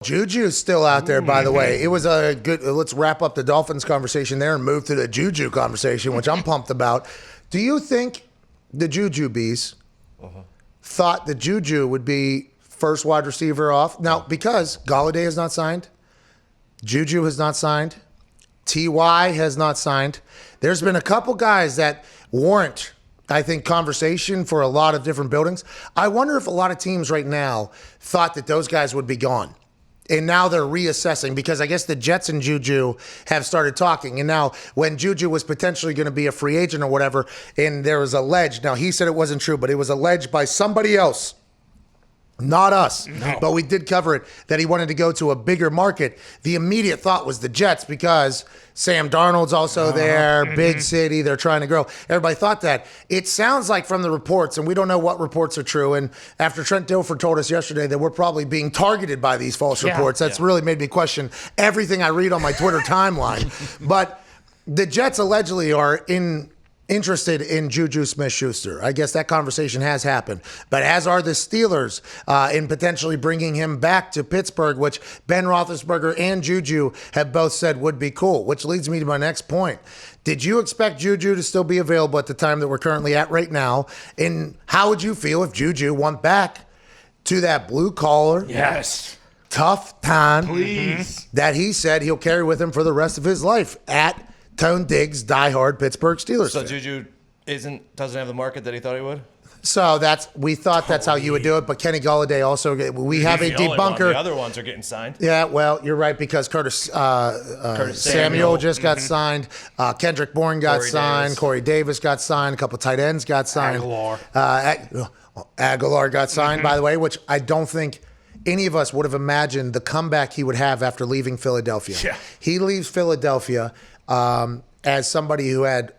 JuJu's still out there, by the way. It was a good, let's wrap up the Dolphins conversation there and move to the JuJu conversation, which I'm pumped about. Do you think the JuJu Bees thought that JuJu would be first wide receiver off? Now, because Golladay has not signed, JuJu has not signed, T.Y. has not signed. There's been a couple guys that warrant, I think, conversation for a lot of different buildings. I wonder if a lot of teams right now thought that those guys would be gone. And now they're reassessing because I guess the Jets and JuJu have started talking. And now when JuJu was potentially going to be a free agent or whatever, and there was alleged, now he said it wasn't true, but it was alleged by somebody else, not us, but we did cover it, that he wanted to go to a bigger market. The immediate thought was the Jets because Sam Darnold's also there, big city, they're trying to grow. Everybody thought that. It sounds like from the reports, and we don't know what reports are true, and after Trent Dilfer told us yesterday that we're probably being targeted by these false reports, that's really made me question everything I read on my Twitter timeline. But the Jets allegedly are interested in JuJu Smith-Schuster. I guess that conversation has happened. But as are the Steelers in potentially bringing him back to Pittsburgh, which Ben Roethlisberger and JuJu have both said would be cool, which leads me to my next point. Did you expect JuJu to still be available at the time that we're currently at right now? And how would you feel if JuJu went back to that blue-collar, tough time that he said he'll carry with him for the rest of his life at Tone Diggs, diehard Pittsburgh Steelers. So JuJu doesn't have the market that he thought he would? So we thought that's how you would do it, but Kenny Golladay also, we have a debunker. The other ones are getting signed. Yeah, well, you're right, because Curtis Samuel just got signed. Kendrick Bourne got signed. Corey Davis got signed. A couple tight ends got signed. Aguilar got signed, by the way, which I don't think any of us would have imagined the comeback he would have after leaving Philadelphia. Yeah. He leaves Philadelphia as somebody who had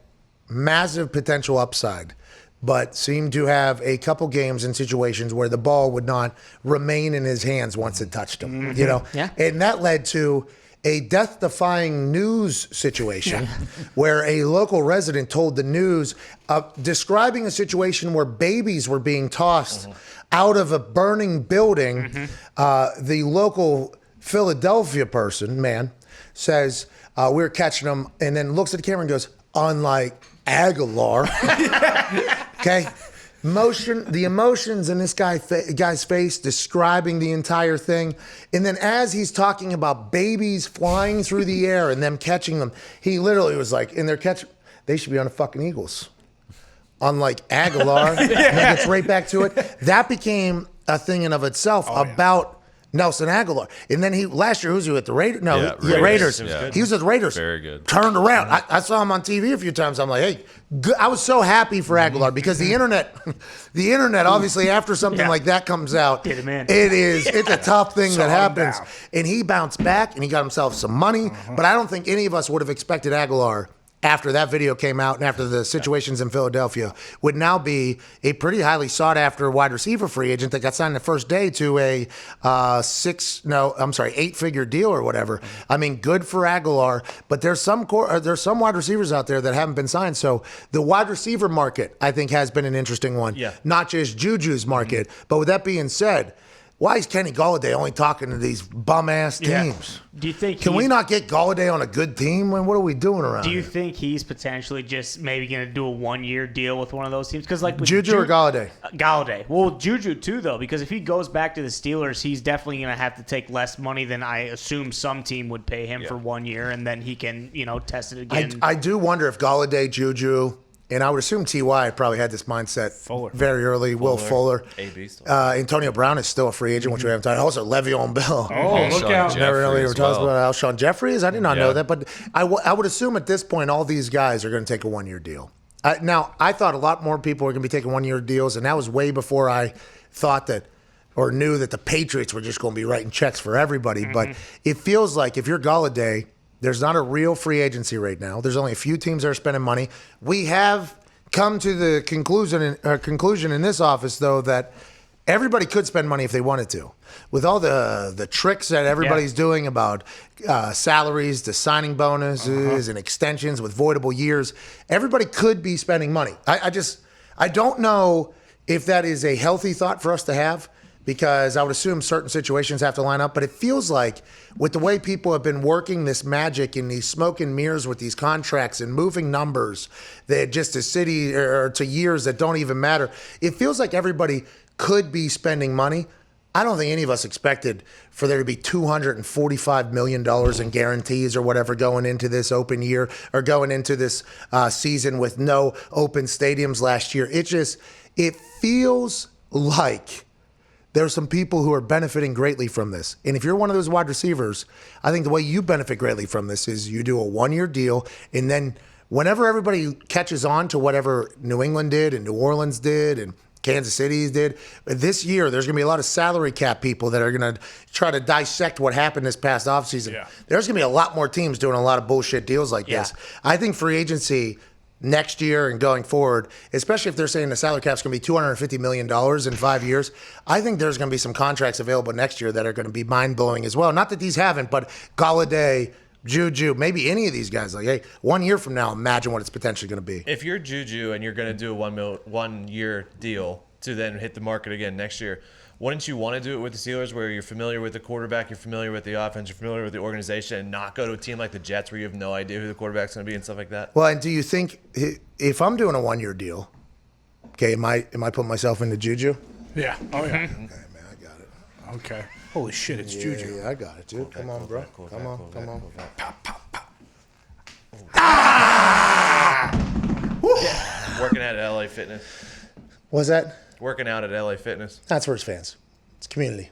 massive potential upside, but seemed to have a couple games in situations where the ball would not remain in his hands once it touched him, you know? Yeah. And that led to a death-defying news situation where a local resident told the news, describing a situation where babies were being tossed out of a burning building. The local Philadelphia man says, we're catching them, and then looks at the camera and goes, unlike Aguilar. Okay? The emotions in this guy's face describing the entire thing. And then as he's talking about babies flying through the air and them catching them, he literally was like, they should be on the fucking Eagles. Unlike Aguilar. And then gets right back to it. That became a thing in of itself about Nelson Aguilar. And then last year, who was he with? The Raiders? No, Raiders. Yeah. He was with the Raiders. Very good. Turned around. I saw him on TV a few times. I'm like, hey, good. I was so happy for Aguilar because the internet obviously after something like that comes out, Get him in. it's a tough thing that happens. down. And he bounced back and he got himself some money. But I don't think any of us would have expected Aguilar, after that video came out and after the situations in Philadelphia, would now be a pretty highly sought after wide receiver free agent that got signed the first day to a 8-figure deal or whatever. I mean, good for Aguilar, but there's some wide receivers out there that haven't been signed. So the wide receiver market, I think, has been an interesting one. Yeah. Not just JuJu's market. But with that being said, why is Kenny Golladay only talking to these bum-ass teams? Do you think Can we not get Golladay on a good team? What are we doing around Do you here? think he's potentially just maybe going to do a 1-year deal with one of those teams? Because like with JuJu or Golladay? Golladay. Well, JuJu too, though, because if he goes back to the Steelers, he's definitely going to have to take less money than I assume some team would pay him for 1 year, and then he can, test it again. I do wonder if Golladay, JuJu, and I would assume T.Y. probably had this mindset very early. Will Fuller. AB still. Antonio Brown is still a free agent, which we haven't talked about. Also, Le'Veon Bell. Oh, look out. Never really ever talked about Alshon Jeffries. I did not know Yeah. that. But I would assume at this point, all these guys are going to take a 1-year deal. Now, I thought a lot more people were going to be taking 1-year deals, and that was way before I thought that or knew that the Patriots were just going to be writing checks for everybody. But it feels like if you're Golladay, there's not a real free agency right now. There's only a few teams that are spending money. We have come to the conclusion in this office, though, that everybody could spend money if they wanted to. With all the tricks that everybody's doing about salaries, the signing bonuses and extensions with voidable years, everybody could be spending money. I don't know if that is a healthy thought for us to have, because I would assume certain situations have to line up. But it feels like with the way people have been working this magic in these smoke and mirrors with these contracts and moving numbers that just to city or to years that don't even matter, it feels like everybody could be spending money. I don't think any of us expected for there to be $245 million in guarantees or whatever going into this open year or going into this season with no open stadiums last year. It feels like there's some people who are benefiting greatly from this. And if you're one of those wide receivers, I think the way you benefit greatly from this is you do a one-year deal, and then whenever everybody catches on to whatever New England did and New Orleans did and Kansas City did, this year there's going to be a lot of salary cap people that are going to try to dissect what happened this past offseason. Yeah. There's going to be a lot more teams doing a lot of bullshit deals like this. I think free agency next year and going forward, especially if they're saying the salary cap's going to be $250 million in 5 years, I think there's going to be some contracts available next year that are going to be mind-blowing as well. Not that these haven't, but Golladay, JuJu, maybe any of these guys. Like, hey, 1 year from now, imagine what it's potentially going to be. If you're JuJu and you're going to do a 1 year deal to then hit the market again next year, wouldn't you want to do it with the Steelers where you're familiar with the quarterback, you're familiar with the offense, you're familiar with the organization, and not go to a team like the Jets where you have no idea who the quarterback's going to be and stuff like that? Well, and do you think if I'm doing a 1 year deal, okay, am I putting myself into JuJu? Yeah. Oh, yeah. Okay, man, I got it. Okay. Holy shit, it's JuJu. Yeah, I got it, dude. Come on, bro. Come on. Pop, pop, pop. Working out at LA Fitness. What's that? Working out at LA Fitness. That's for his fans. It's community.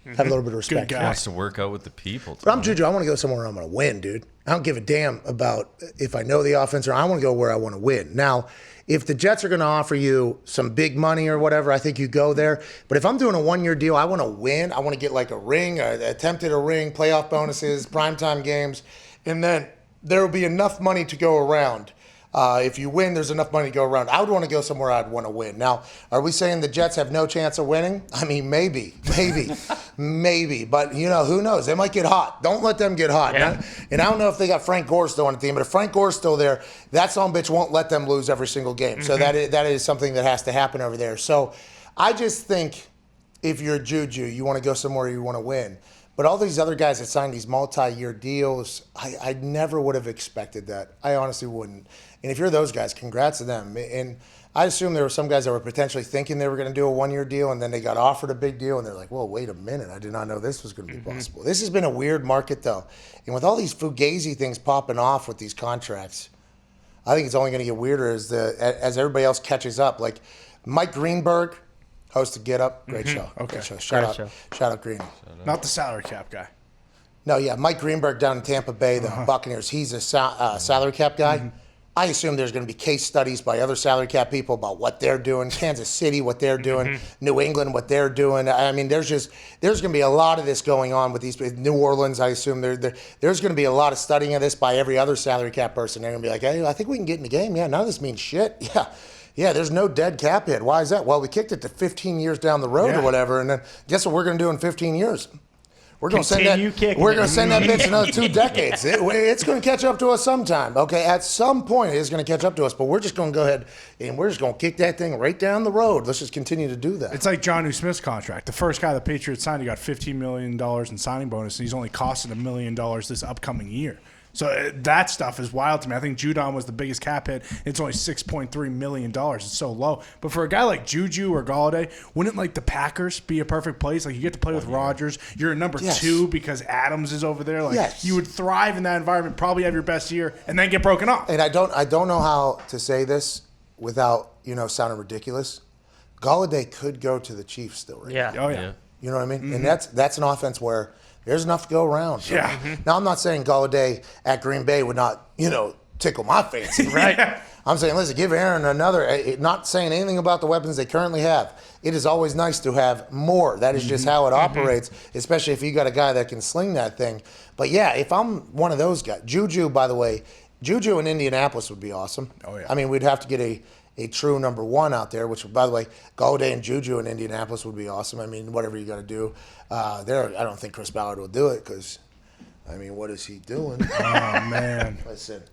Have a little bit of respect. Good guy. Wants to work out with the people. But I'm JuJu. I want to go somewhere where I'm going to win, dude. I don't give a damn about if I know the offense or I want to go where I want to win. Now, if the Jets are going to offer you some big money or whatever, I think you go there. But if I'm doing a 1 year deal, I want to win. I want to get like a ring, attempted a ring, playoff bonuses, primetime games. And then there will be enough money to go around. If you win, there's enough money to go around. I would want to go somewhere I'd want to win. Now, are we saying the Jets have no chance of winning? I mean, maybe. But, who knows? They might get hot. Don't let them get hot. Yeah. And I don't know if they got Frank Gore still on the team, but if Frank Gore's still there, that son-of-a-bitch won't let them lose every single game. So that is something that has to happen over there. So I just think if you're JuJu, you want to go somewhere you want to win. But all these other guys that signed these multi-year deals, I never would have expected that. I honestly wouldn't. And if you're those guys, congrats to them. And I assume there were some guys that were potentially thinking they were going to do a 1 year deal, and then they got offered a big deal, and they're like, well, wait a minute. I did not know this was going to be possible. This has been a weird market, though. And with all these fugazi things popping off with these contracts, I think it's only going to get weirder as everybody else catches up. Like Mike Greenberg, host of Get Up, great show. Okay. Great show. Shout out Green. Not the salary cap guy. No, yeah, Mike Greenberg down in Tampa Bay, the Buccaneers. He's a salary cap guy. I assume there's going to be case studies by other salary cap people about what they're doing. Kansas City, what they're doing. New England, what they're doing. I mean, there's going to be a lot of this going on with these. New Orleans, I assume there's going to be a lot of studying of this by every other salary cap person. They're going to be like, hey, I think we can get in the game. Yeah, none of this means shit. Yeah, there's no dead cap hit. Why is that? Well, we kicked it to 15 years down the road or whatever, and then guess what we're going to do in 15 years? We're going to send that bitch another 2 decades. It's going to catch up to us sometime. Okay, at some point it's going to catch up to us, but we're just going to go ahead and we're just going to kick that thing right down the road. Let's just continue to do that. It's like JuJu Smith's contract. The first guy the Patriots signed, he got $15 million in signing bonus, and he's only costing $1 million this upcoming year. So that stuff is wild to me. I think Judon was the biggest cap hit. It's only $6.3 million. It's so low. But for a guy like JuJu or Golladay, wouldn't like the Packers be a perfect place? Like you get to play with Rodgers. You're a number 2 because Adams is over there. Like you would thrive in that environment, probably have your best year, and then get broken up. And I don't know how to say this without sounding ridiculous. Golladay could go to the Chiefs still, right? Yeah. Oh yeah. You know what I mean? And that's an offense where there's enough to go around. So. Yeah. Now, I'm not saying Golladay at Green Bay would not, tickle my fancy, right? Yeah. I'm saying, listen, give Aaron another, not saying anything about the weapons they currently have. It is always nice to have more. That is just how it operates, especially if you got a guy that can sling that thing. But, yeah, if I'm one of those guys, JuJu, by the way, JuJu in Indianapolis would be awesome. Oh, yeah. I mean, we'd have to get a true number 1 out there, which, by the way, Golladay and JuJu in Indianapolis would be awesome. I mean, whatever you got to do there, I don't think Chris Ballard will do it because, I mean, what is he doing? Oh, man. Listen.